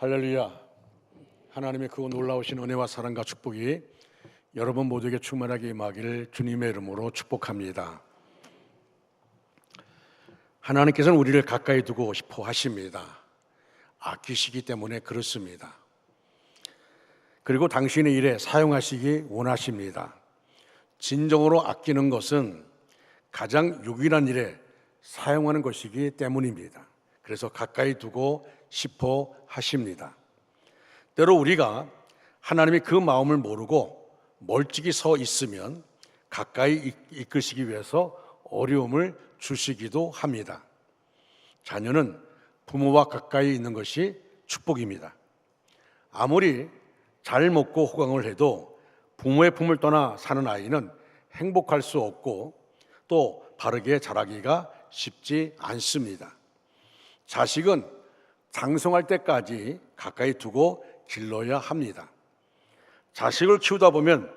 할렐루야. 하나님의 그 놀라우신 은혜와 사랑과 축복이 여러분 모두에게 충만하게 임하기를 주님의 이름으로 축복합니다. 하나님께서는 우리를 가까이 두고 싶어 하십니다. 아끼시기 때문에 그렇습니다. 그리고 당신의 일에 사용하시기 원하십니다. 진정으로 아끼는 것은 가장 유일한 일에 사용하는 것이기 때문입니다. 그래서 가까이 두고 싶어 하십니다. 때로 우리가 하나님의 그 마음을 모르고 멀찍이 서 있으면 가까이 이끄시기 위해서 어려움을 주시기도 합니다. 자녀는 부모와 가까이 있는 것이 축복입니다. 아무리 잘 먹고 호강을 해도 부모의 품을 떠나 사는 아이는 행복할 수 없고 또 바르게 자라기가 쉽지 않습니다. 자식은 장성할 때까지 가까이 두고 길러야 합니다. 자식을 키우다 보면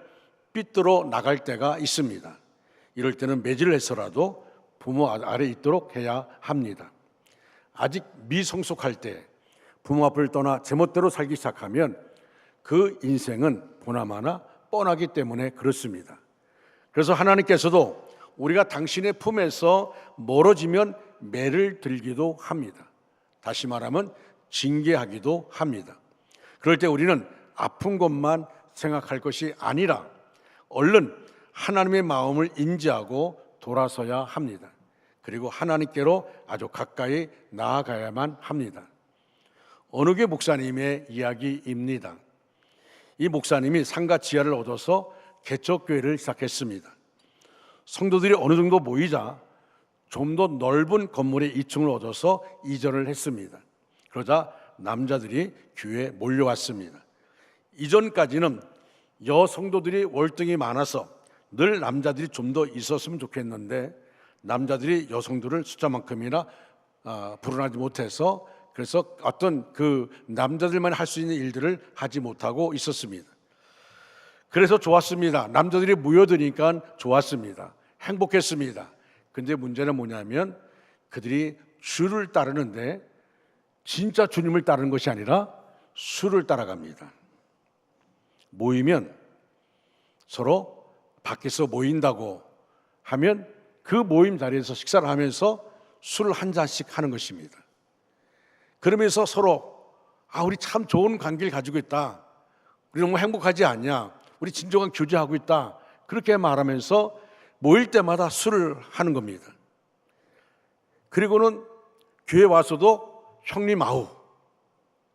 삐뚤어 나갈 때가 있습니다. 이럴 때는 매질을 해서라도 부모 아래 있도록 해야 합니다. 아직 미성숙할 때 부모 앞을 떠나 제멋대로 살기 시작하면 그 인생은 보나마나 뻔하기 때문에 그렇습니다. 그래서 하나님께서도 우리가 당신의 품에서 멀어지면 매를 들기도 합니다. 다시 말하면 징계하기도 합니다. 그럴 때 우리는 아픈 것만 생각할 것이 아니라 얼른 하나님의 마음을 인지하고 돌아서야 합니다. 그리고 하나님께로 아주 가까이 나아가야만 합니다. 어느 교 목사님의 이야기입니다. 이 목사님이 상가 지하를 얻어서 개척교회를 시작했습니다. 성도들이 어느 정도 모이자 좀 더 넓은 건물의 2층을 얻어서 이전을 했습니다. 그러자 남자들이 교회에 몰려왔습니다. 이전까지는 여성도들이 월등히 많아서 늘 남자들이 좀 더 있었으면 좋겠는데 남자들이 여성들을 숫자만큼이나 불어나지 못해서 그래서 어떤 그 남자들만 할 수 있는 일들을 하지 못하고 있었습니다. 그래서 좋았습니다. 남자들이 모여드니까 좋았습니다. 행복했습니다. 근데 문제는 뭐냐면 그들이 주를 따르는데 진짜 주님을 따르는 것이 아니라 수를 따라갑니다. 모이면 서로 밖에서 모인다고 하면 그 모임 자리에서 식사를 하면서 술을 한 잔씩 하는 것입니다. 그러면서 서로 우리 참 좋은 관계를 가지고 있다. 우리 너무 행복하지 않냐. 우리 진정한 교제하고 있다. 그렇게 말하면서 모일 때마다 술을 하는 겁니다. 그리고는 교회 와서도 형님 아우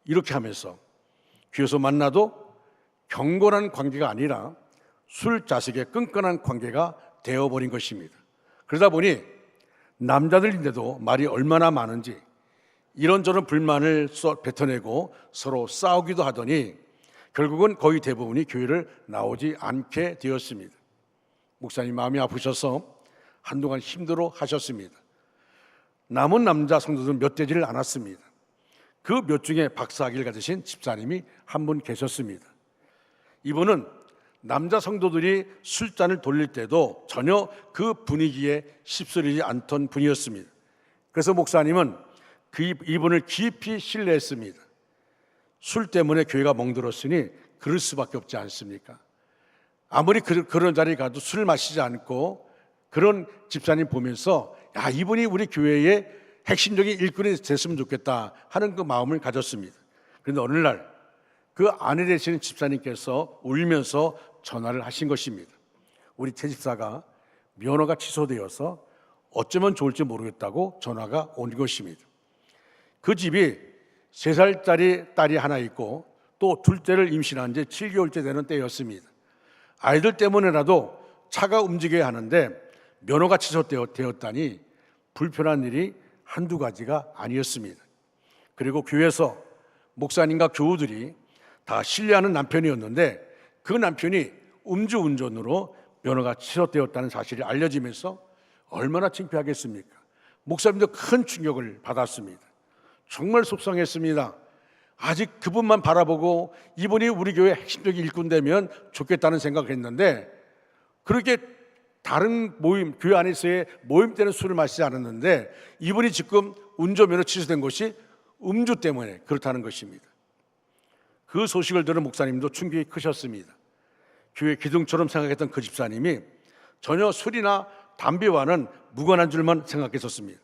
이렇게 하면서 교회에서 만나도 경건한 관계가 아니라 술 자식의 끈끈한 관계가 되어버린 것입니다. 그러다 보니 남자들인데도 말이 얼마나 많은지 이런저런 불만을 뱉어내고 서로 싸우기도 하더니 결국은 거의 대부분이 교회를 나오지 않게 되었습니다. 목사님 마음이 아프셔서 한동안 힘들어 하셨습니다. 남은 남자 성도들은 몇 되지를 않았습니다. 그 몇 중에 박사학위를 가지신 집사님이 한 분 계셨습니다. 이분은 남자 성도들이 술잔을 돌릴 때도 전혀 그 분위기에 휩쓸리지 않던 분이었습니다. 그래서 목사님은 이분을 깊이 신뢰했습니다. 술 때문에 교회가 멍들었으니 그럴 수밖에 없지 않습니까? 아무리 그런 자리에 가도 술을 마시지 않고 그런 집사님 보면서 이분이 우리 교회의 핵심적인 일꾼이 됐으면 좋겠다 하는 그 마음을 가졌습니다. 그런데 어느 날 그 아내 되시는 집사님께서 울면서 전화를 하신 것입니다. 우리 최 집사가 면허가 취소되어서 어쩌면 좋을지 모르겠다고 전화가 온 것입니다. 그 집이 3살짜리 딸이 하나 있고 또 둘째를 임신한 지 7개월째 되는 때였습니다. 아이들 때문에라도 차가 움직여야 하는데 면허가 취소되었다니 불편한 일이 한두 가지가 아니었습니다. 그리고 교회에서 목사님과 교우들이 다 신뢰하는 남편이었는데 그 남편이 음주운전으로 면허가 취소되었다는 사실이 알려지면서 얼마나 창피하겠습니까? 목사님도 큰 충격을 받았습니다. 정말 속상했습니다. 아직 그분만 바라보고 이분이 우리 교회 핵심적인 일꾼 되면 좋겠다는 생각을 했는데 그렇게 다른 모임, 교회 안에서의 모임 때는 술을 마시지 않았는데 이분이 지금 운전면허 취소된 것이 음주 때문에 그렇다는 것입니다. 그 소식을 들은 목사님도 충격이 크셨습니다. 교회 기둥처럼 생각했던 그 집사님이 전혀 술이나 담배와는 무관한 줄만 생각했었습니다.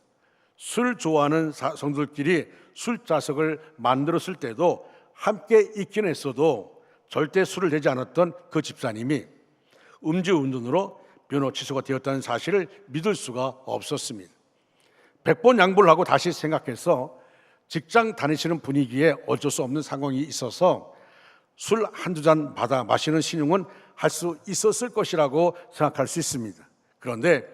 술 좋아하는 성도들끼리 술자석을 만들었을 때도 함께 있긴 했어도 절대 술을 대지 않았던 그 집사님이 음주운전으로 면허 취소가 되었다는 사실을 믿을 수가 없었습니다. 100번 양보를 하고 다시 생각해서 직장 다니시는 분위기에 어쩔 수 없는 상황이 있어서 술 한두 잔 받아 마시는 신용은 할 수 있었을 것이라고 생각할 수 있습니다. 그런데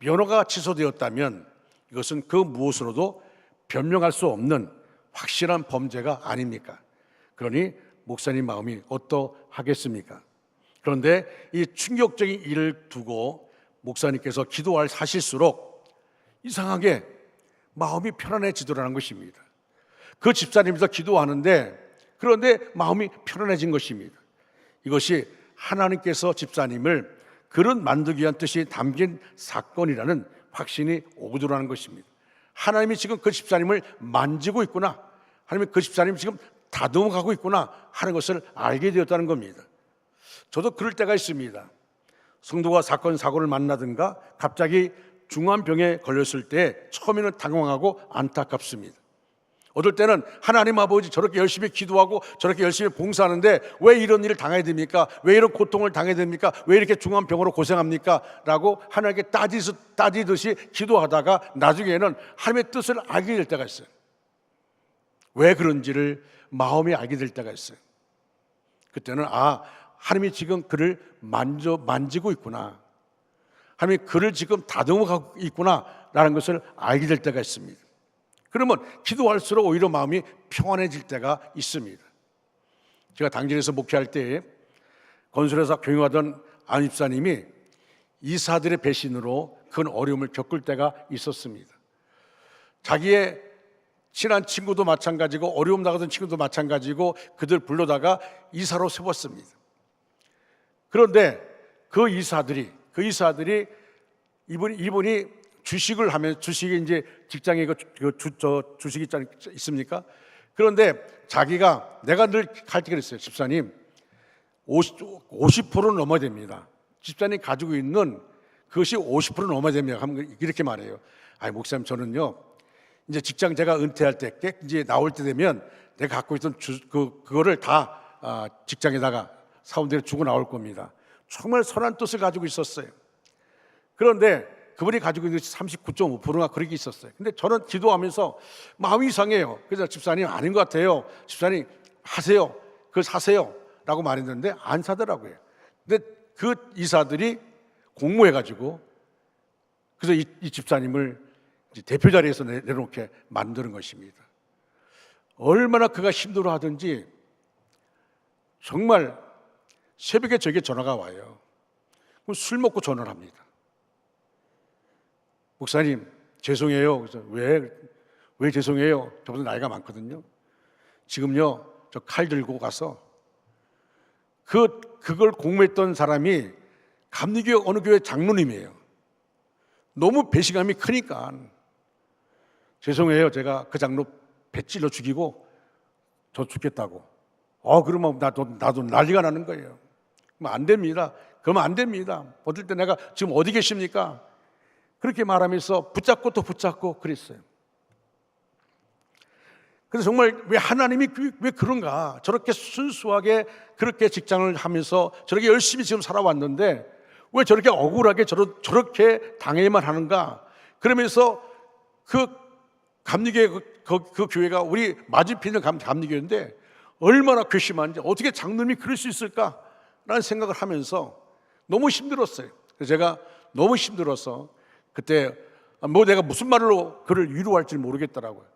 면허가 취소되었다면 이것은 그 무엇으로도 변명할 수 없는 확실한 범죄가 아닙니까? 그러니 목사님 마음이 어떠하겠습니까? 그런데 이 충격적인 일을 두고 목사님께서 기도할 사실수록 이상하게 마음이 편안해지더라는 것입니다. 그 집사님께서 기도하는데 그런데 마음이 편안해진 것입니다. 이것이 하나님께서 집사님을 그릇 만들기 위한 뜻이 담긴 사건이라는 확신이 오더라는 것입니다. 하나님이 지금 그 집사님을 만지고 있구나, 하나님이 그 집사님을 지금 다듬어가고 있구나 하는 것을 알게 되었다는 겁니다. 저도 그럴 때가 있습니다. 성도가 사건 사고를 만나든가 갑자기 중한 병에 걸렸을 때 처음에는 당황하고 안타깝습니다. 어떨 때는 하나님 아버지 저렇게 열심히 기도하고 저렇게 열심히 봉사하는데 왜 이런 일을 당해야 됩니까? 왜 이런 고통을 당해야 됩니까? 왜 이렇게 중한 병으로 고생합니까? 라고 하나님께 따지듯이 기도하다가 나중에는 하나님의 뜻을 알게 될 때가 있어요. 왜 그런지를 마음이 알게 될 때가 있어요. 그때는 하나님이 지금 그를 만지고 있구나, 하나님이 그를 지금 다듬어가고 있구나 라는 것을 알게 될 때가 있습니다. 그러면 기도할수록 오히려 마음이 평안해질 때가 있습니다. 제가 당진에서 목회할 때 건설회사 경영하던 안 집사님이 이사들의 배신으로 큰 어려움을 겪을 때가 있었습니다. 자기의 친한 친구도 마찬가지고 어려움 나가던 친구도 마찬가지고 그들 불러다가 이사로 세웠습니다. 그런데 그 이사들이 이분이 주식을 하면, 주식이 이제 직장에 주식이 있습니까? 그런데 자기가, 내가 늘 갈 때 그랬어요. 집사님 50%는 넘어야 됩니다. 집사님 가지고 있는 그것이 50% 넘어야 됩니다. 이렇게 말해요. 목사님 저는요 이제 직장 제가 은퇴할 때 이제 나올 때 되면 내가 갖고 있던 그거를 다 직장에다가 사원들에 주고 나올 겁니다. 정말 선한 뜻을 가지고 있었어요. 그런데 그분이 가지고 있는 것이 39.5%가 그렇게 있었어요. 근데 저는 기도하면서 마음이 이상해요. 그래서 집사님 아닌 것 같아요. 집사님 하세요, 그걸 사세요 라고 말했는데 안 사더라고요. 근데 그 이사들이 공모해가지고 그래서 이 집사님을 대표 자리에서 내려놓게 만드는 것입니다. 얼마나 그가 힘들어하든지 정말 새벽에 저에게 전화가 와요. 그럼 술 먹고 전화를 합니다. 목사님 죄송해요. 그래서 왜 죄송해요? 저보다 나이가 많거든요. 지금요 저 칼 들고 가서 그걸 공모했던 사람이 감리교회 어느 교회 장로님이에요. 너무 배신감이 크니까 죄송해요. 제가 그 장로 배 찔러 죽이고 저 죽겠다고. 그러면 나도 난리가 나는 거예요. 그러면 안 됩니다. 그러면 안 됩니다. 어떨 때 내가 지금 어디 계십니까? 그렇게 말하면서 붙잡고 또 붙잡고 그랬어요. 그래서 정말 왜 하나님이 왜 그런가? 저렇게 순수하게 그렇게 직장을 하면서 저렇게 열심히 지금 살아왔는데 왜 저렇게 억울하게 저렇게 당해야만 하는가? 그러면서 그 감리교회 그 교회가 우리 맞은편의 감리교회인데 얼마나 괘씸한지 어떻게 장로님이 그럴 수 있을까라는 생각을 하면서 너무 힘들었어요. 그래서 제가 너무 힘들어서 그때 내가 무슨 말로 그를 위로할지 모르겠더라고요.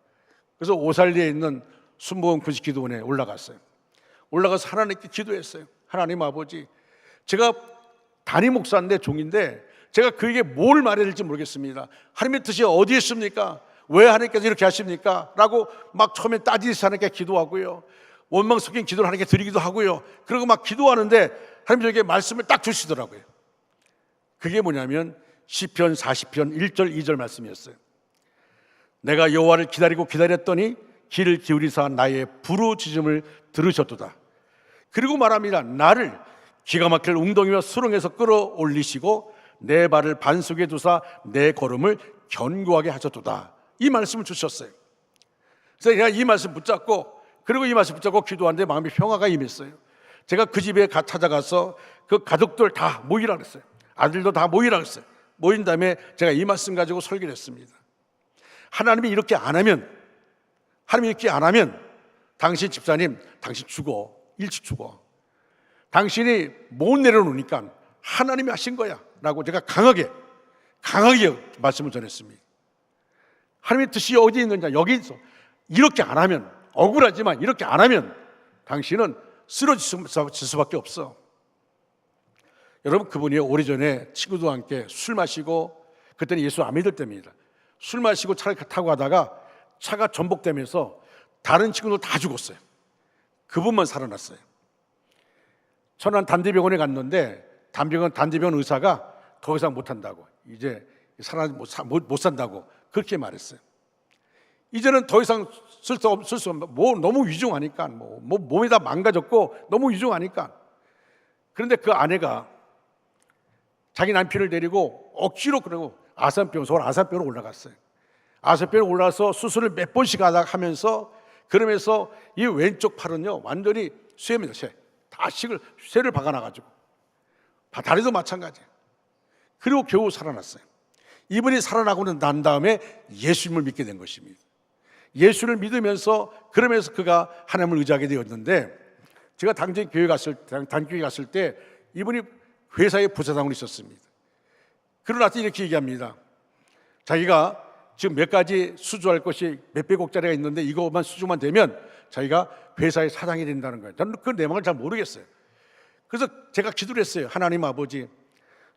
그래서 오살리에 있는 순복음 금식기도원에 올라갔어요. 올라가서 하나님께 기도했어요. 하나님 아버지, 제가 단임 목사인데 종인데 제가 그에게 뭘 말해야 될지 모르겠습니다. 하나님의 뜻이 어디에 있습니까? 왜 하나님께서 이렇게 하십니까? 라고 막 처음에 따지듯이 하나님께 기도하고요, 원망 섞인 기도를 하나님께 드리기도 하고요. 그리고 막 기도하는데 하나님 저에게 말씀을 딱 주시더라고요. 그게 뭐냐면 시편 40편 1절 2절 말씀이었어요. 내가 여호와를 기다리고 기다렸더니 귀를 기울이사 나의 부르짖음을 들으셨도다. 그리고 말합니다. 나를 기가 막힐 웅덩이와 수렁에서 끌어올리시고 내 발을 반석에 두사 내 걸음을 견고하게 하셨도다. 이 말씀을 주셨어요. 그래서 제가 이 말씀 붙잡고, 그리고 이 말씀 붙잡고 기도하는데 마음의 평화가 임했어요. 제가 그 집에 찾아가서 그 가족들 다 모이라 그랬어요. 아들도 다 모이라 그랬어요. 모인 다음에 제가 이 말씀 가지고 설교를 했습니다. 하나님이 이렇게 안 하면, 당신 집사님, 당신 죽어. 일찍 죽어. 당신이 못 내려놓으니까 하나님이 하신 거야 라고 제가 강하게 말씀을 전했습니다. 하나님의 뜻이 어디 있느냐, 여기 있어. 이렇게 안 하면, 억울하지만 이렇게 안 하면 당신은 쓰러질 수밖에 없어. 여러분, 그분이 오래전에 친구들과 함께 술 마시고, 그때는 예수 안 믿을 때입니다. 술 마시고 차를 타고 가다가 차가 전복되면서 다른 친구들 다 죽었어요. 그분만 살아났어요. 천안 단대병원에 갔는데 단대병원 의사가 더 이상 못한다고, 이제 못 산다고 그렇게 말했어요. 이제는 더 이상 쓸 수 없는, 너무 위중하니까, 몸이 다 망가졌고 너무 위중하니까. 그런데 그 아내가 자기 남편을 데리고 억지로 그러고 서울 아산병원으로 올라갔어요. 아산병원 올라가서 수술을 몇 번씩 하면서, 그러면서 이 왼쪽 팔은요 완전히 쇠입니다. 쇠를 박아놔가지고. 다리도 마찬가지예요. 그리고 겨우 살아났어요. 이분이 살아나고 난 다음에 예수님을 믿게 된 것입니다. 예수를 믿으면서, 그러면서 그가 하나님을 의지하게 되었는데, 제가 단교회 갔을 때 이분이 회사의 부사장으로 있었습니다. 그러고 나서 이렇게 얘기합니다. 자기가 지금 몇 가지 수주할 것이 몇백억짜리가 있는데 이거만 수주만 되면 자기가 회사의 사장이 된다는 거예요. 저는 그 내막을 잘 모르겠어요. 그래서 제가 기도를 했어요. 하나님 아버지,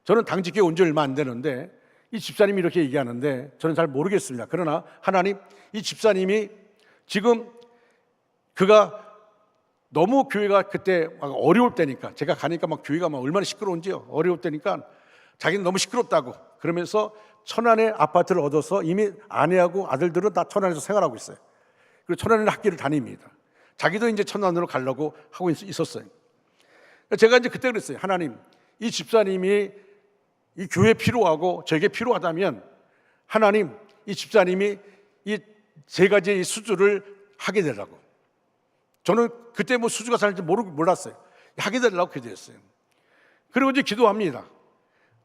저는 당직에 온 지 얼마 안 되는데 이 집사님이 이렇게 얘기하는데 저는 잘 모르겠습니다. 그러나 하나님, 이 집사님이 지금 그가 너무 교회가 그때 막 어려울 때니까, 제가 가니까 막 교회가 막 얼마나 시끄러운지요. 어려울 때니까 자기는 너무 시끄럽다고 그러면서 천안에 아파트를 얻어서 이미 아내하고 아들들은 다 천안에서 생활하고 있어요. 그리고 천안에 학교를 다닙니다. 자기도 이제 천안으로 가려고 하고 있었어요. 제가 이제 그때 그랬어요. 하나님, 이 집사님이 이 교회 필요하고 저에게 필요하다면 하나님, 이 집사님이 이 세 가지의 수주를 하게 되라고. 저는 그때 뭐 수주가 살지 몰랐어요. 하게 되려고 기도했어요. 그리고 이제 기도합니다.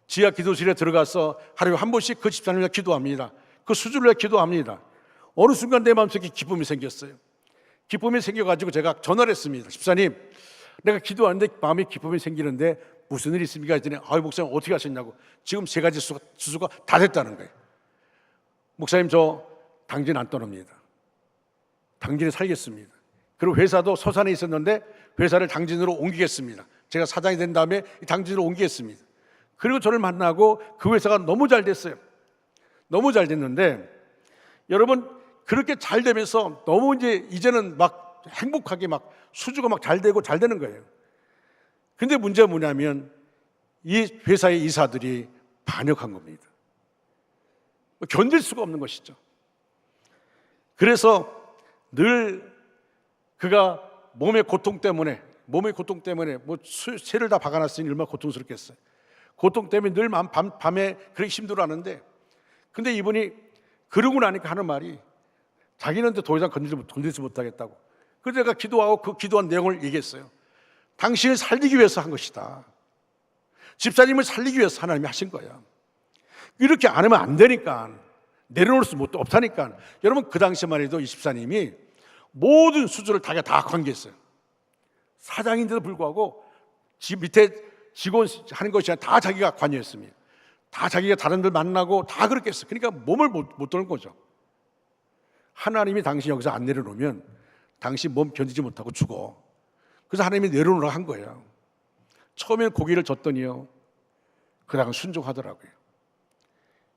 지하 기도실에 들어가서 하루에 한 번씩 그 집사님을 위해 기도합니다. 그 수주를 위해 기도합니다. 어느 순간 내 마음속에 기쁨이 생겼어요. 기쁨이 생겨가지고 제가 전화를 했습니다. 집사님, 내가 기도하는데 마음에 기쁨이 생기는데 무슨 일이 있습니까? 했더니 목사님 어떻게 하셨냐고. 지금 세 가지 수주가 다 됐다는 거예요. 목사님, 저 당진 안 떠납니다. 당진에 살겠습니다. 그리고 회사도 서산에 있었는데 회사를 당진으로 옮기겠습니다. 제가 사장이 된 다음에 당진으로 옮기겠습니다. 그리고 저를 만나고 그 회사가 너무 잘 됐어요. 너무 잘 됐는데 여러분, 그렇게 잘 되면서 너무 이제는 막 행복하게 막 수주가 막 잘 되고 잘 되는 거예요. 근데 문제가 뭐냐면 이 회사의 이사들이 반역한 겁니다. 견딜 수가 없는 것이죠. 그래서 늘 그가 몸의 고통 때문에 뭐 쇠를 다 박아놨으니 얼마나 고통스럽겠어요. 고통 때문에 늘 밤에 그렇게 힘들어하는데, 근데 이분이 그러고 나니까 하는 말이 자기는 더 이상 건들지 못하겠다고. 그래서 제가 기도하고 그 기도한 내용을 얘기했어요. 당신을 살리기 위해서 한 것이다. 집사님을 살리기 위해서 하나님이 하신 거야. 이렇게 안 하면 안 되니까, 내려놓을 수 없다니까. 여러분, 그 당시만 해도 이 집사님이 모든 수주를 다 관계했어요. 사장인데도 불구하고 집 밑에 직원 하는 것이 아니라 다 자기가 관여했습니다. 다 자기가 다른들 만나고 다 그렇게 했어요. 그러니까 몸을 못 드는 거죠. 하나님이 당신 여기서 안 내려놓으면 당신 몸 견디지 못하고 죽어. 그래서 하나님이 내려놓으라고 한 거예요. 처음에는 고기를 줬더니요, 그다음 순종하더라고요.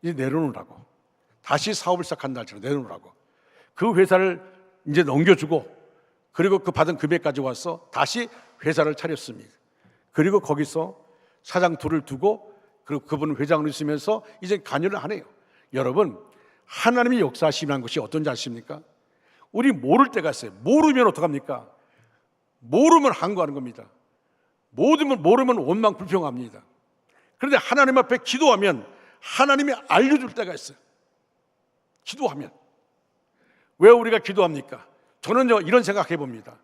이제 내려놓으라고. 다시 사업을 시작한 날처럼 내려놓으라고. 그 회사를 이제 넘겨주고, 그리고 그 받은 금액까지 와서 다시 회사를 차렸습니다. 그리고 거기서 사장 둘을 두고, 그리고 그분은 회장으로 있으면서 이제 관여를 안 해요. 여러분, 하나님이 역사하시는 것이 어떤지 아십니까? 우리 모를 때가 있어요. 모르면 어떡합니까? 모르면 항거하는 겁니다. 모르면 원망 불평합니다. 그런데 하나님 앞에 기도하면 하나님이 알려줄 때가 있어요. 기도하면. 왜 우리가 기도합니까? 저는요 이런 생각해 봅니다.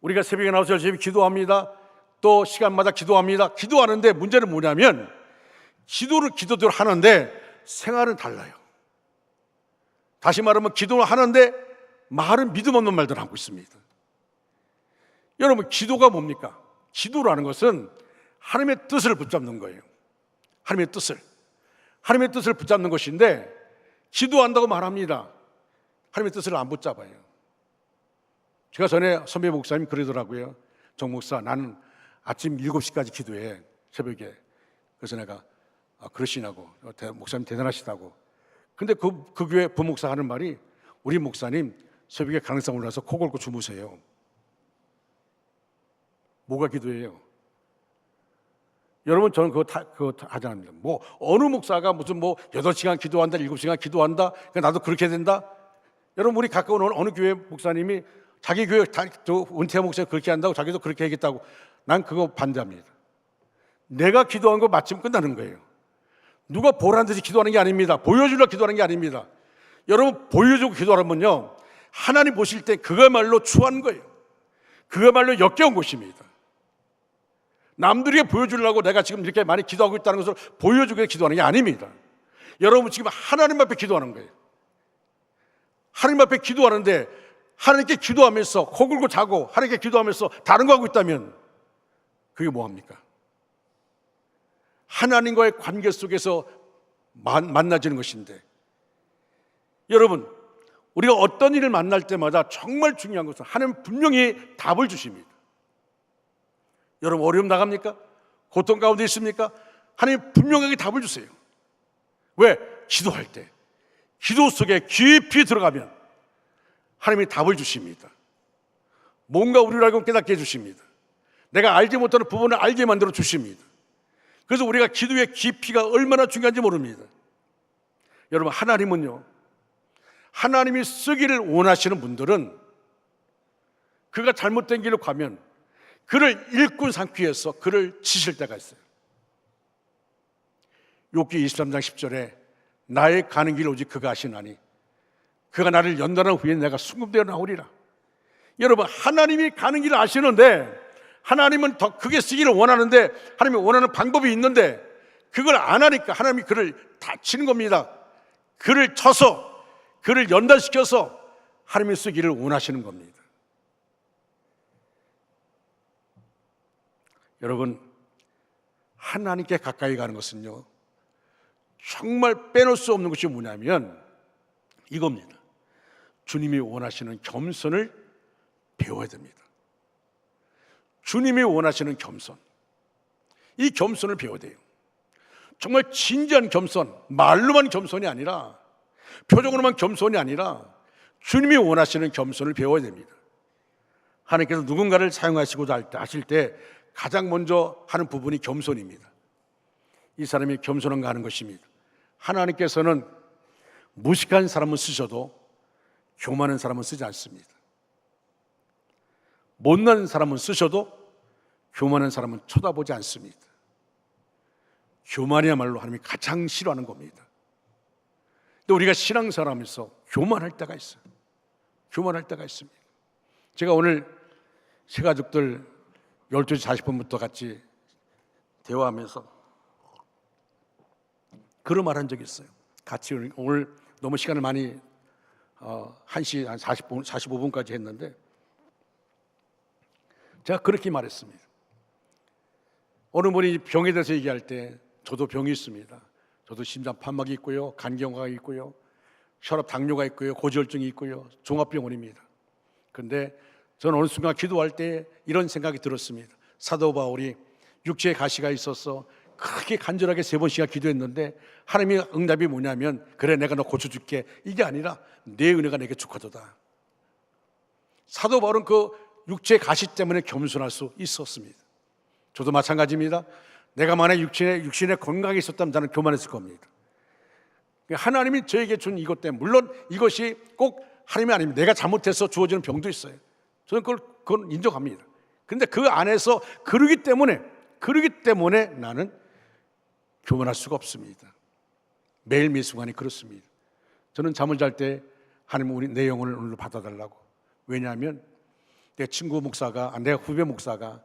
우리가 새벽에 나와서 열심히 기도합니다. 또 시간마다 기도합니다. 기도하는데 문제는 뭐냐면 기도를 기도대로 하는데 생활은 달라요. 다시 말하면 기도를 하는데 말은 믿음 없는 말들을 하고 있습니다. 여러분, 기도가 뭡니까? 기도라는 것은 하나님의 뜻을 붙잡는 거예요. 하나님의 뜻을 붙잡는 것인데 기도한다고 말합니다. 하나님의 뜻을 안 붙잡아요. 제가 전에 선배 목사님 그러더라고요. 정 목사, 나는 아침 7시까지 기도해, 새벽에. 그래서 내가 그러시냐고, 목사님 대단하시다고. 근데 그 교회 부목사 하는 말이, 우리 목사님 새벽에 강상 올라서 코 골고 주무세요. 뭐가 기도예요? 여러분, 저는 그거 하지 않습니다. 뭐 어느 목사가 무슨 8시간 기도한다, 7시간 기도한다, 그러니까 나도 그렇게 된다. 여러분, 우리 가까운 어느 교회 목사님이 자기 교회 은퇴한 목사가 그렇게 한다고 자기도 그렇게 하겠다고, 난 그거 반대합니다. 내가 기도한 거 마침 끝나는 거예요. 누가 보란 듯이 기도하는 게 아닙니다. 보여주려 기도하는 게 아닙니다. 여러분, 보여주고 기도하면요 하나님 보실 때 그거말로 추한 거예요. 그거말로 역겨운 것입니다. 남들에게 보여주려고 내가 지금 이렇게 많이 기도하고 있다는 것을 보여주기 위해 기도하는 게 아닙니다. 여러분, 지금 하나님 앞에 기도하는 거예요. 하나님 앞에 기도하는데 하나님께 기도하면서 코 골고 자고 하나님께 기도하면서 다른 거 하고 있다면 그게 뭐합니까? 하나님과의 관계 속에서 만나지는 것인데, 여러분, 우리가 어떤 일을 만날 때마다 정말 중요한 것은 하나님 분명히 답을 주십니다. 여러분, 어려움 나갑니까? 고통 가운데 있습니까? 하나님 분명하게 답을 주세요. 왜? 기도할 때, 기도 속에 깊이 들어가면 하나님이 답을 주십니다. 뭔가 우리를 알고 깨닫게 해주십니다. 내가 알지 못하는 부분을 알게 만들어 주십니다. 그래서 우리가 기도의 깊이가 얼마나 중요한지 모릅니다. 여러분, 하나님은요, 하나님이 쓰기를 원하시는 분들은 그가 잘못된 길로 가면 그를 일꾼 삼기 위해서 그를 치실 때가 있어요. 욥기 23장 10절에 나의 가는 길 오직 그가 아시나니 그가 나를 연단한 후에 내가 순금되어 나오리라. 여러분, 하나님이 가는 길을 아시는데, 하나님은 더 크게 쓰기를 원하는데, 하나님이 원하는 방법이 있는데 그걸 안 하니까 하나님이 그를 다 치는 겁니다. 그를 쳐서, 그를 연단시켜서 하나님이 쓰기를 원하시는 겁니다. 여러분, 하나님께 가까이 가는 것은요 정말 빼놓을 수 없는 것이 뭐냐면 이겁니다. 주님이 원하시는 겸손을 배워야 됩니다. 주님이 원하시는 겸손, 이 겸손을 배워야 돼요. 정말 진지한 겸손, 말로만 겸손이 아니라, 표정으로만 겸손이 아니라 주님이 원하시는 겸손을 배워야 됩니다. 하나님께서 누군가를 사용하시고자 하실 때 가장 먼저 하는 부분이 겸손입니다. 이 사람이 겸손한가 하는 것입니다. 하나님께서는 무식한 사람은 쓰셔도 교만한 사람은 쓰지 않습니다. 못난 사람은 쓰셔도 교만한 사람은 쳐다보지 않습니다. 교만이야말로 하나님이 가장 싫어하는 겁니다. 근데 우리가 신앙생활하면서 교만할 때가 있어요. 교만할 때가 있습니다. 제가 오늘 세 가족들 12시 40분부터 같이 대화하면서 그런 말 한 적이 있어요. 같이 오늘 너무 시간을 많이 1시 한 45분까지 했는데 제가 그렇게 말했습니다. 어느 분이 병에 대해서 얘기할 때 저도 병이 있습니다. 저도 심장 판막이 있고요, 간경화가 있고요, 혈압 당뇨가 있고요, 고지혈증이 있고요, 종합병원입니다. 그런데 저는 어느 순간 기도할 때 이런 생각이 들었습니다. 사도 바울이 육체에 가시가 있어서 그렇게 간절하게 3번씩이나 기도했는데 하나님의 응답이 뭐냐면, 그래 내가 너 고쳐줄게, 이게 아니라 내 은혜가 내게 족하도다. 사도 바울은 그 육체의 가시 때문에 겸손할 수 있었습니다. 저도 마찬가지입니다. 내가 만약 육신의 건강이 있었다면 나는 교만했을 겁니다. 하나님이 저에게 준 이것 때문에, 물론 이것이 꼭 하나님이 아닙니다. 내가 잘못해서 주어지는 병도 있어요. 저는 그걸 인정합니다. 그런데 그 안에서 그러기 때문에 나는 교만할 수가 없습니다. 매일매일 순간이 그렇습니다. 저는 잠을 잘 때 하나님 내 영혼을 오늘로 받아달라고. 왜냐하면 내 친구 목사가, 내 후배 목사가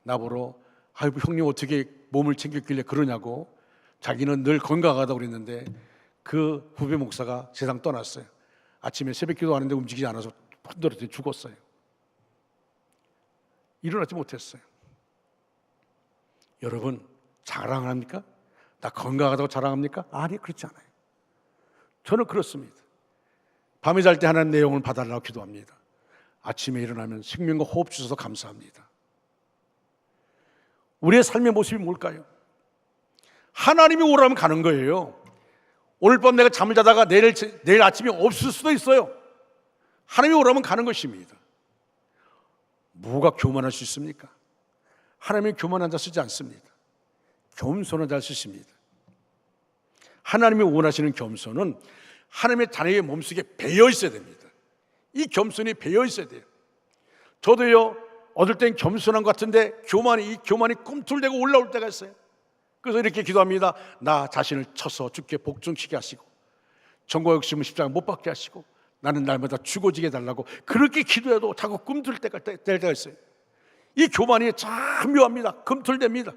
나보러 아이고 형님 어떻게 몸을 챙겼길래 그러냐고, 자기는 늘 건강하다고 그랬는데 그 후배 목사가 세상 떠났어요. 아침에 새벽 기도하는데 움직이지 않아서 흔들어서 죽었어요. 일어나지 못했어요. 여러분 자랑합니까? 나 건강하다고 자랑합니까? 아니, 그렇지 않아요. 저는 그렇습니다. 밤에 잘 때 하나님 내 영혼을 받아달라고 기도합니다. 아침에 일어나면 생명과 호흡 주셔서 감사합니다. 우리의 삶의 모습이 뭘까요? 하나님이 오라면 가는 거예요. 오늘 밤 내가 잠을 자다가 내일 아침에 없을 수도 있어요. 하나님이 오라면 가는 것입니다. 뭐가 교만할 수 있습니까? 하나님이 교만한 자 쓰지 않습니다. 겸손한 자를 쓰십니다. 하나님이 원하시는 겸손은 하나님의 자녀의 몸속에 배어 있어야 됩니다. 이 겸손이 배어 있어야 돼요. 저도요, 어떨 땐 겸손한 것 같은데 이 교만이 꿈틀대고 올라올 때가 있어요. 그래서 이렇게 기도합니다. 나 자신을 쳐서 죽게 복종시게 하시고 정과 욕심을 십자가 못 박게 하시고 나는 날마다 죽어지게 해달라고. 그렇게 기도해도 자꾸 꿈틀 때가 있어요. 이 교만이 참 묘합니다. 꿈틀댑니다.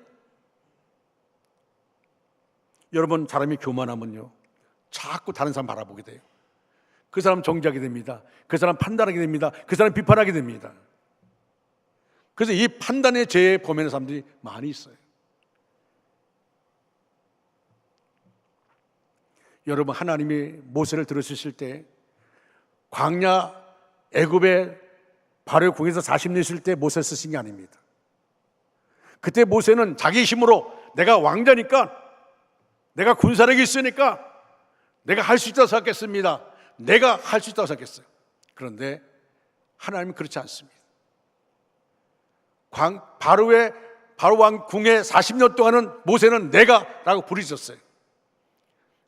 여러분, 사람이 교만하면요 자꾸 다른 사람 바라보게 돼요. 그 사람 정죄하게 됩니다. 그 사람 판단하게 됩니다. 그 사람 비판하게 됩니다. 그래서 이 판단의 죄에 범하는 사람들이 많이 있어요. 여러분, 하나님이 모세를 들으실 때 광야 애굽의 바로의 궁에서 40년 있을 때 모세 쓰신 게 아닙니다. 그때 모세는 자기 힘으로 내가 왕자니까, 내가 군사력이 있으니까 내가 할 수 있다고 생각했습니다. 내가 할 수 있다고 생각했어요. 그런데 하나님은 그렇지 않습니다. 바로 왕 궁에 40년 동안은 모세는 내가라고 부르셨어요.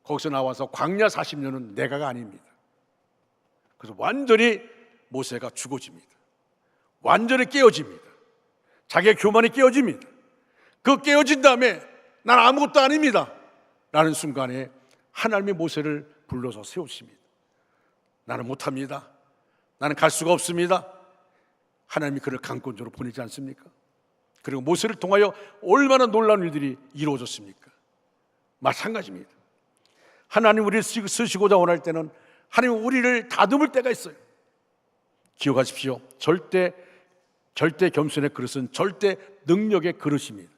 거기서 나와서 광야 40년은 내가가 아닙니다. 그래서 완전히 모세가 죽어집니다. 완전히 깨어집니다. 자기의 교만이 깨어집니다. 그 깨어진 다음에 난 아무것도 아닙니다 라는 순간에 하나님이 모세를 불러서 세우십니다. 나는 못합니다. 나는 갈 수가 없습니다. 하나님이 그를 강권적으로 보내지 않습니까? 그리고 모세를 통하여 얼마나 놀라운 일들이 이루어졌습니까? 마찬가지입니다. 하나님 우리를 쓰시고자 원할 때는 하나님 우리를 다듬을 때가 있어요. 기억하십시오. 절대 겸손의 그릇은 절대 능력의 그릇입니다.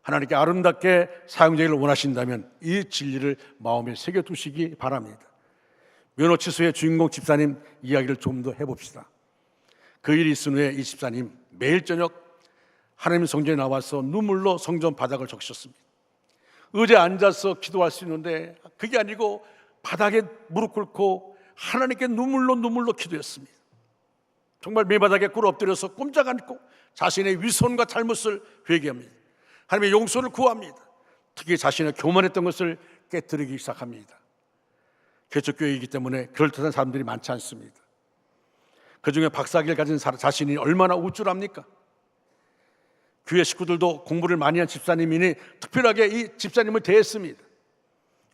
하나님께 아름답게 사용되기를 원하신다면 이 진리를 마음에 새겨두시기 바랍니다. 면허 취소의 주인공 집사님 이야기를 좀 더 해봅시다. 그 일이 있은 후에 이 집사님 매일 저녁 하나님 성전에 나와서 눈물로 성전 바닥을 적셨습니다. 의자에 앉아서 기도할 수 있는데 그게 아니고 바닥에 무릎 꿇고 하나님께 눈물로 기도했습니다. 정말 매바닥에 꿇어 엎드려서 꼼짝 않고 자신의 위선과 잘못을 회개합니다. 하나님의 용서를 구합니다. 특히 자신의 교만했던 것을 깨뜨리기 시작합니다. 개척교회이기 때문에 그럴듯한 사람들이 많지 않습니다. 그중에 박사학위를 가진 자신이 얼마나 우쭐합니까? 교회 식구들도 공부를 많이 한 집사님이니 특별하게 이 집사님을 대했습니다.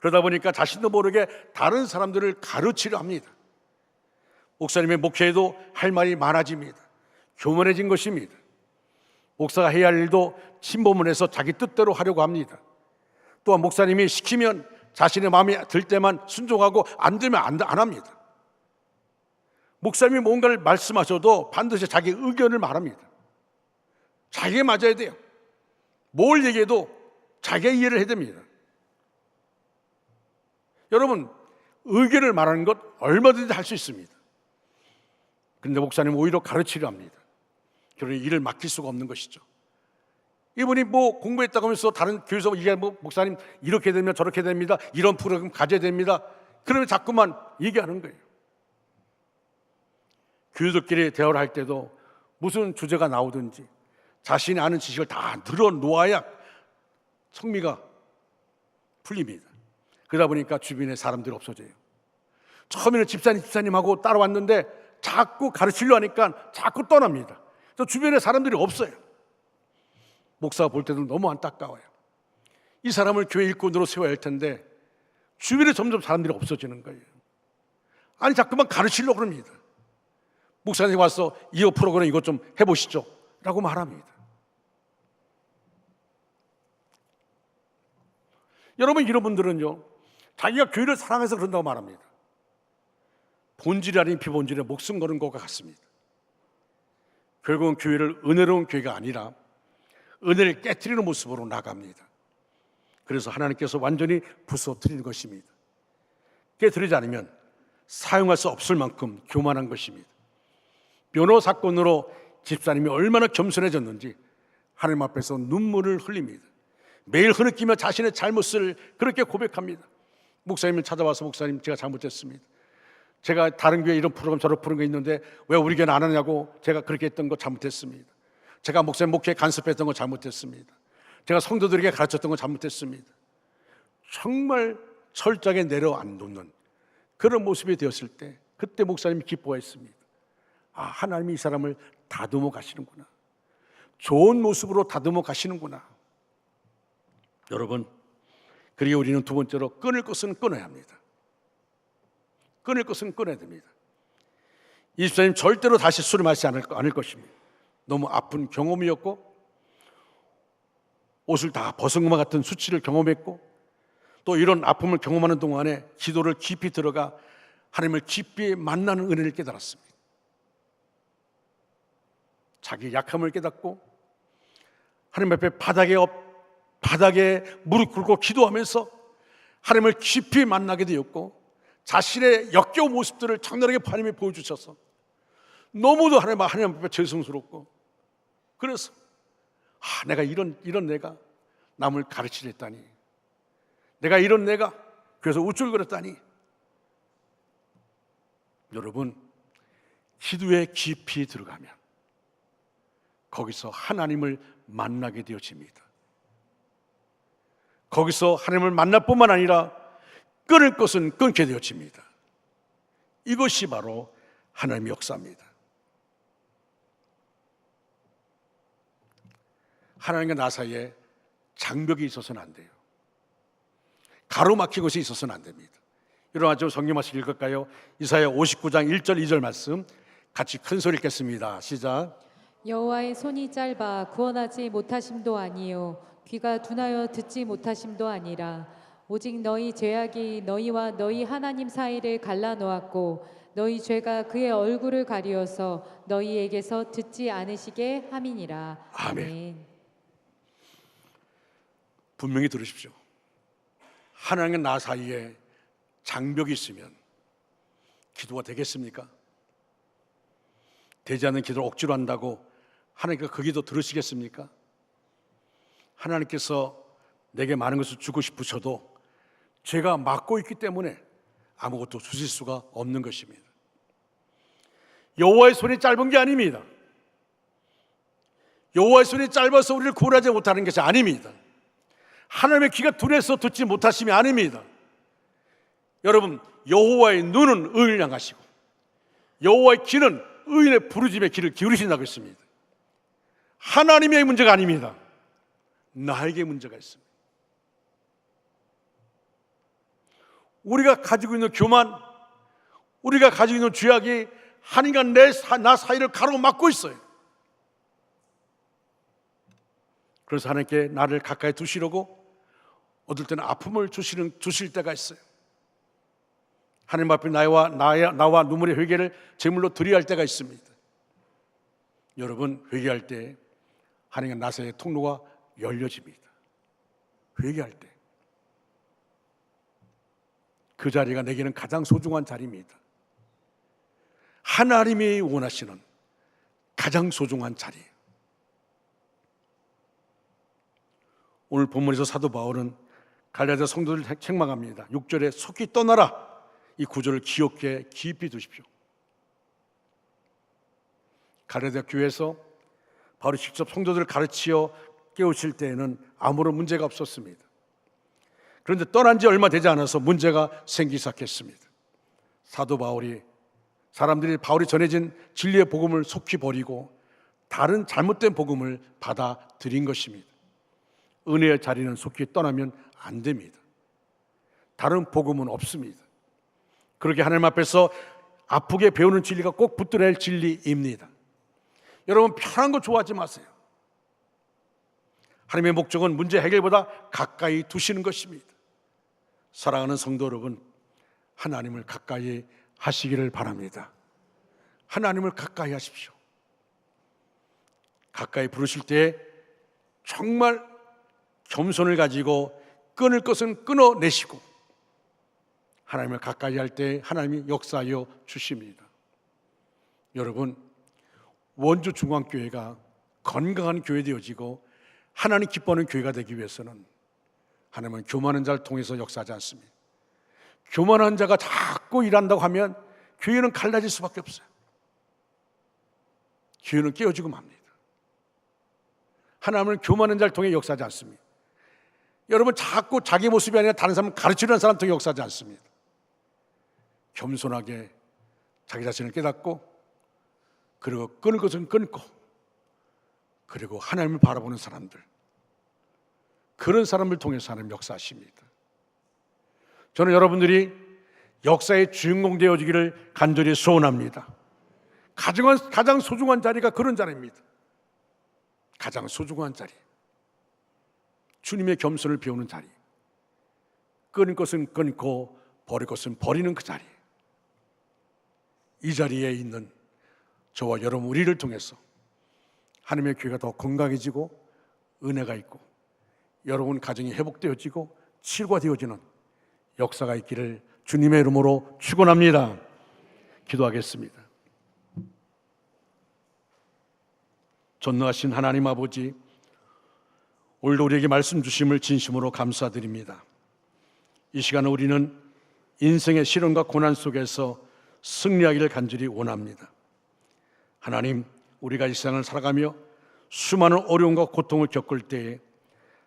그러다 보니까 자신도 모르게 다른 사람들을 가르치려 합니다. 목사님의 목회에도 할 말이 많아집니다. 교만해진 것입니다. 목사가 해야 할 일도 침범을 해서 자기 뜻대로 하려고 합니다. 또한 목사님이 시키면 자신의 마음에 들 때만 순종하고 안 들면 안 합니다. 목사님이 뭔가를 말씀하셔도 반드시 자기 의견을 말합니다. 자기에 맞아야 돼요. 뭘 얘기해도 자기의 이해를 해야 됩니다. 여러분, 의견을 말하는 것 얼마든지 할 수 있습니다. 그런데 목사님은 오히려 가르치려 합니다. 그러니 일을 맡길 수가 없는 것이죠. 이분이 뭐 공부했다고 하면서 다른 교회에서 이게 뭐 목사님 이렇게 되면 저렇게 됩니다. 이런 프로그램 가져야 됩니다. 그러면 자꾸만 얘기하는 거예요. 교회들끼리 대화를 할 때도 무슨 주제가 나오든지 자신이 아는 지식을 다 늘어놓아야 성미가 풀립니다. 그러다 보니까 주변에 사람들이 없어져요. 처음에는 집사님하고 따라왔는데 자꾸 가르치려 하니까 자꾸 떠납니다. 저 주변에 사람들이 없어요. 목사가 볼 때도 너무 안타까워요. 이 사람을 교회 일꾼으로 세워야 할 텐데 주변에 점점 사람들이 없어지는 거예요. 아니 자꾸만 가르치려고 합니다. 목사님 와서 이 프로그램 이것 좀 해보시죠 라고 말합니다. 여러분, 이런 분들은요, 자기가 교회를 사랑해서 그런다고 말합니다. 본질이 아닌 비본질에 목숨 거는 것과 같습니다. 결국은 교회를 은혜로운 교회가 아니라 은혜를 깨트리는 모습으로 나갑니다. 그래서 하나님께서 완전히 부서뜨리는 것입니다. 깨트리지 않으면 사용할 수 없을 만큼 교만한 것입니다. 변호 사건으로 집사님이 얼마나 겸손해졌는지 하나님 앞에서 눈물을 흘립니다. 매일 흐느끼며 자신의 잘못을 그렇게 고백합니다. 목사님을 찾아와서 목사님 제가 잘못했습니다. 제가 다른 교회 이런 프로그램 저런 프로그램 있는데 왜 우리 교회는 안 하냐고 제가 그렇게 했던 거 잘못했습니다. 제가 목사님 목회에 간섭했던 거 잘못했습니다. 제가 성도들에게 가르쳤던 거 잘못했습니다. 정말 철저하게 내려 안 놓는 그런 모습이 되었을 때 그때 목사님이 기뻐했습니다. 아, 하나님이 이 사람을 다듬어 가시는구나. 좋은 모습으로 다듬어 가시는구나. 여러분, 그리고 우리는 두 번째로 끊을 것은 끊어야 합니다. 끊을 것은 끊어야 됩니다. 이 집사님 절대로 다시 술을 마시지 않을 것입니다. 너무 아픈 경험이었고 옷을 다 벗은 것만 같은 수치를 경험했고 또 이런 아픔을 경험하는 동안에 기도를 깊이 들어가 하나님을 깊이 만나는 은혜를 깨달았습니다. 자기 약함을 깨닫고 하나님 앞에 바닥에 무릎 꿇고 기도하면서 하나님을 깊이 만나게 되었고 자신의 역겨운 모습들을 장렬하게 하나님이 보여주셔서 너무도 하나님 앞에 죄송스럽고 그래서 내가 이런 내가 남을 가르치랬다니, 내가 이런 내가 그래서 우쭐거렸다니. 여러분, 기도에 깊이 들어가면 거기서 하나님을 만나게 되어집니다. 거기서 하나님을 만날 뿐만 아니라 끊을 것은 끊게 되어집니다. 이것이 바로 하나님의 역사입니다. 하나님과 나 사이에 장벽이 있어서는 안 돼요. 가로막힌 것이 있어서는 안 됩니다. 일어나서 성경 말씀 읽을까요? 이사야 59장 1절 2절 말씀 같이 큰 소리 읽겠습니다. 시작. 여호와의 손이 짧아 구원하지 못하심도 아니요 귀가 둔하여 듣지 못하심도 아니라 오직 너희 죄악이 너희와 너희 하나님 사이를 갈라놓았고 너희 죄가 그의 얼굴을 가리어서 너희에게서 듣지 않으시게 함이니라. 아멘. 분명히 들으십시오. 하나님과 나 사이에 장벽이 있으면 기도가 되겠습니까? 되지 않는 기도를 억지로 한다고 하나님께서 그 기도 들으시겠습니까? 하나님께서 내게 많은 것을 주고 싶으셔도 죄가 막고 있기 때문에 아무것도 주실 수가 없는 것입니다. 여호와의 손이 짧은 게 아닙니다. 여호와의 손이 짧아서 우리를 구원하지 못하는 것이 아닙니다. 하나님의 귀가 둔해서 듣지 못하심이 아닙니다. 여러분, 여호와의 눈은 의인을 향하시고 여호와의 귀는 의인의 부르짖음에 귀를 기울이신다고 했습니다. 하나님의 문제가 아닙니다. 나에게 문제가 있습니다. 우리가 가지고 있는 교만, 우리가 가지고 있는 죄악이 하나님과 나 사이를 가로막고 있어요. 그래서 하나님께 나를 가까이 두시려고 어떨 때는 아픔을 주실 때가 있어요. 하나님 앞에 나와 눈물의 회개를 제물로 드려야 할 때가 있습니다. 여러분, 회개할 때 하나님과 나 사이의 통로가 열려집니다. 회개할 때 그 자리가 내게는 가장 소중한 자리입니다. 하나님이 원하시는 가장 소중한 자리예요. 오늘 본문에서 사도 바울은 갈라디아 성도들을 책망합니다. 6절에 속히 떠나라, 이 구절을 기억해 깊이 두십시오. 갈라디아 교회에서 바울이 직접 성도들을 가르치어 깨우칠 때에는 아무런 문제가 없었습니다. 그런데 떠난 지 얼마 되지 않아서 문제가 생기기 시작했습니다. 사도 바울이 사람들이 바울이 전해진 진리의 복음을 속히 버리고 다른 잘못된 복음을 받아들인 것입니다. 은혜의 자리는 속히 떠나면 안 됩니다. 다른 복음은 없습니다. 그렇게 하나님 앞에서 아프게 배우는 진리가 꼭 붙들어야 할 진리입니다. 여러분, 편한 거 좋아하지 마세요. 하나님의 목적은 문제 해결보다 가까이 두시는 것입니다. 사랑하는 성도 여러분, 하나님을 가까이 하시기를 바랍니다. 하나님을 가까이 하십시오. 가까이 부르실 때 정말 겸손을 가지고 끊을 것은 끊어내시고, 하나님을 가까이 할 때 하나님이 역사하여 주십니다. 여러분, 원주 중앙교회가 건강한 교회 되어지고 하나님 기뻐하는 교회가 되기 위해서는 하나님은 교만한 자를 통해서 역사하지 않습니다. 교만한 자가 자꾸 일한다고 하면 교회는 갈라질 수밖에 없어요. 교회는 깨어지고 맙니다. 하나님은 교만한 자를 통해 역사하지 않습니다. 여러분, 자꾸 자기 모습이 아니라 다른 사람을 가르치려는 사람 통해 역사하지 않습니다. 겸손하게 자기 자신을 깨닫고, 그리고 끊을 것은 끊고, 그리고 하나님을 바라보는 사람들, 그런 사람을 통해서 하나님 역사하십니다. 저는 여러분들이 역사의 주인공 되어지기를 간절히 소원합니다. 가장 소중한 자리가 그런 자리입니다. 가장 소중한 자리, 주님의 겸손을 배우는 자리, 끊을 것은 끊고 버릴 것은 버리는 그 자리, 이 자리에 있는 저와 여러분, 우리를 통해서 하나님의 교회가 더 건강해지고 은혜가 있고 여러분 가정이 회복되어지고 치유되어지는 역사가 있기를 주님의 이름으로 축원합니다. 기도하겠습니다. 전능하신 하나님 아버지, 오늘도 우리에게 말씀 주심을 진심으로 감사드립니다. 이 시간에 우리는 인생의 시련과 고난 속에서 승리하기를 간절히 원합니다. 하나님, 우리가 이 세상을 살아가며 수많은 어려움과 고통을 겪을 때에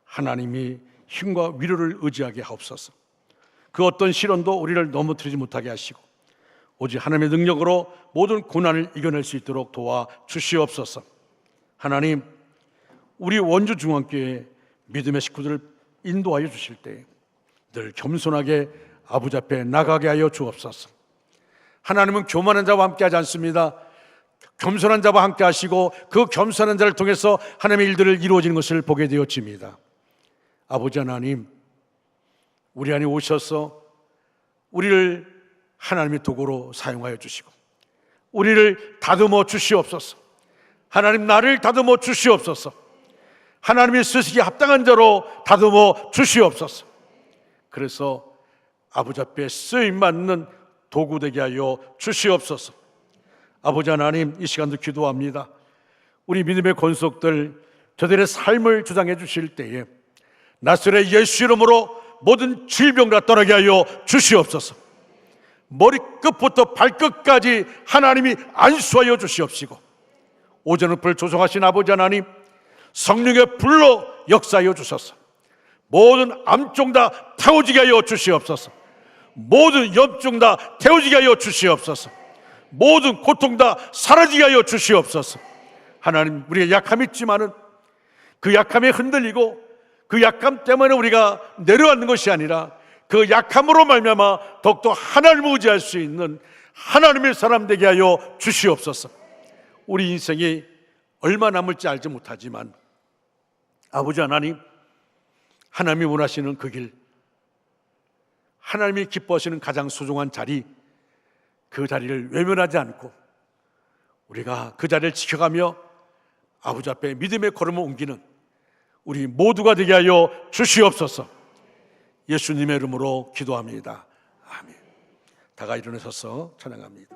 하나님이 힘과 위로를 의지하게 하옵소서. 그 어떤 시련도 우리를 넘어뜨리지 못하게 하시고 오직 하나님의 능력으로 모든 고난을 이겨낼 수 있도록 도와 주시옵소서. 하나님, 우리 원주 중앙교회 믿음의 식구들을 인도하여 주실 때 늘 겸손하게 아버지 앞에 나가게 하여 주옵소서. 하나님은 교만한 자와 함께 하지 않습니다. 겸손한 자와 함께 하시고 그 겸손한 자를 통해서 하나님의 일들을 이루어지는 것을 보게 되어집니다. 아버지 하나님, 우리 안에 오셔서 우리를 하나님의 도구로 사용하여 주시고 우리를 다듬어 주시옵소서. 하나님, 나를 다듬어 주시옵소서. 하나님의 쓰시기에 합당한 자로 다듬어 주시옵소서. 그래서 아버지 앞에 쓰임받는 도구 되게 하여 주시옵소서. 아버지 하나님, 이 시간도 기도합니다. 우리 믿음의 권속들, 저들의 삶을 주장해 주실 때에 나사렛 예수 이름으로 모든 질병을 떠나게 하여 주시옵소서. 머리끝부터 발끝까지 하나님이 안수하여 주시옵시고 오전의 불 조성하신 아버지 하나님, 성령의 불로 역사하여 주셔서 모든 암종 다 태워지게 하여 주시옵소서. 모든 염증 다 태워지게 하여 주시옵소서. 모든 고통 다 사라지게 하여 주시옵소서. 하나님, 우리가 약함이 있지만은 그 약함에 흔들리고 그 약함 때문에 우리가 내려앉는 것이 아니라 그 약함으로 말미암아 더욱더 하나님을 의지할 수 있는 하나님의 사람 되게 하여 주시옵소서. 우리 인생이 얼마 남을지 알지 못하지만 아버지 하나님, 하나님이 원하시는 그 길, 하나님이 기뻐하시는 가장 소중한 자리, 그 자리를 외면하지 않고 우리가 그 자리를 지켜가며 아버지 앞에 믿음의 걸음을 옮기는 우리 모두가 되게 하여 주시옵소서. 예수님의 이름으로 기도합니다. 아멘. 다가 일어나셔서 찬양합니다.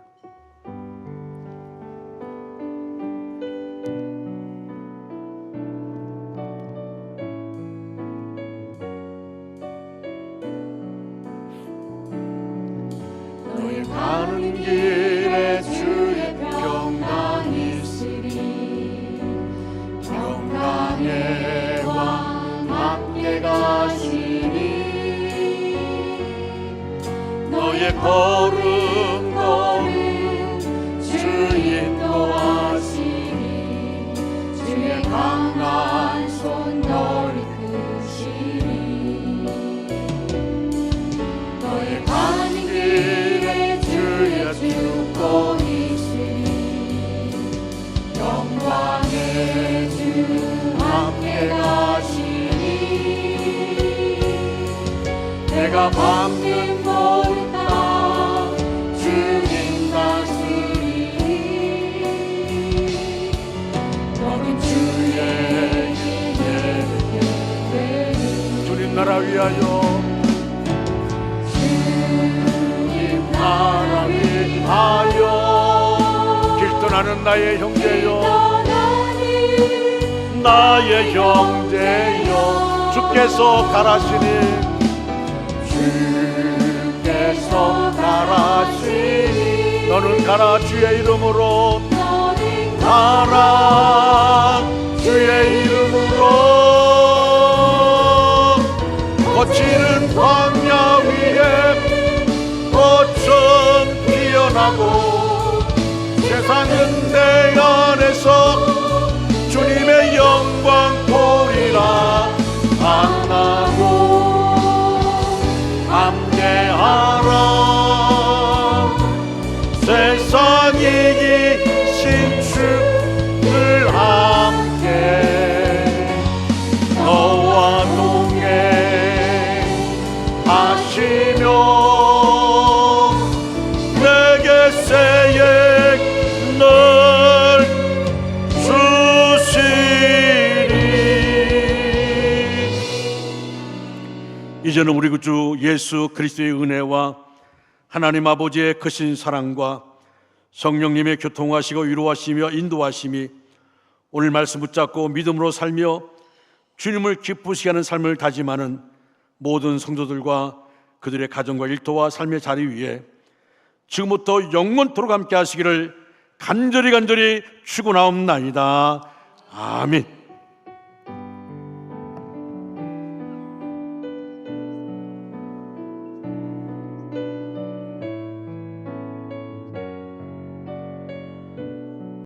가는 길에 주의 평강이 있으리. 평강의 왕 함께 가시니 너의 걸음 걸음 주 인도하시니 밟는 모든 땅 주님 다스리니 너는 주의 길에 주님 나라 위하여 주님 나라 위하여 길 떠나는 나의 형제여 나의 형제여 주께서 가라시니 주께서 가라시니 너는 가라 주의 이름으로 너는 가라 주의 이름으로 거치는 광야 위에 꽃은 피어나고 세상은 내 안에서 주님의 영광 보리라 만나고 함께하라 세상이 이긴 주를 함께 너와 동행하시며 내게 새해 널 주시리. 이제는 우리 주 예수 그리스도의 은혜와 하나님 아버지의 크신 사랑과 성령님의 교통하시고 위로하시며 인도하심이 오늘 말씀 붙잡고 믿음으로 살며 주님을 기쁘시게 하는 삶을 다짐하는 모든 성도들과 그들의 가정과 일터와 삶의 자리 위에 지금부터 영원토록 함께 하시기를 간절히 축원하옵나이다. 아멘.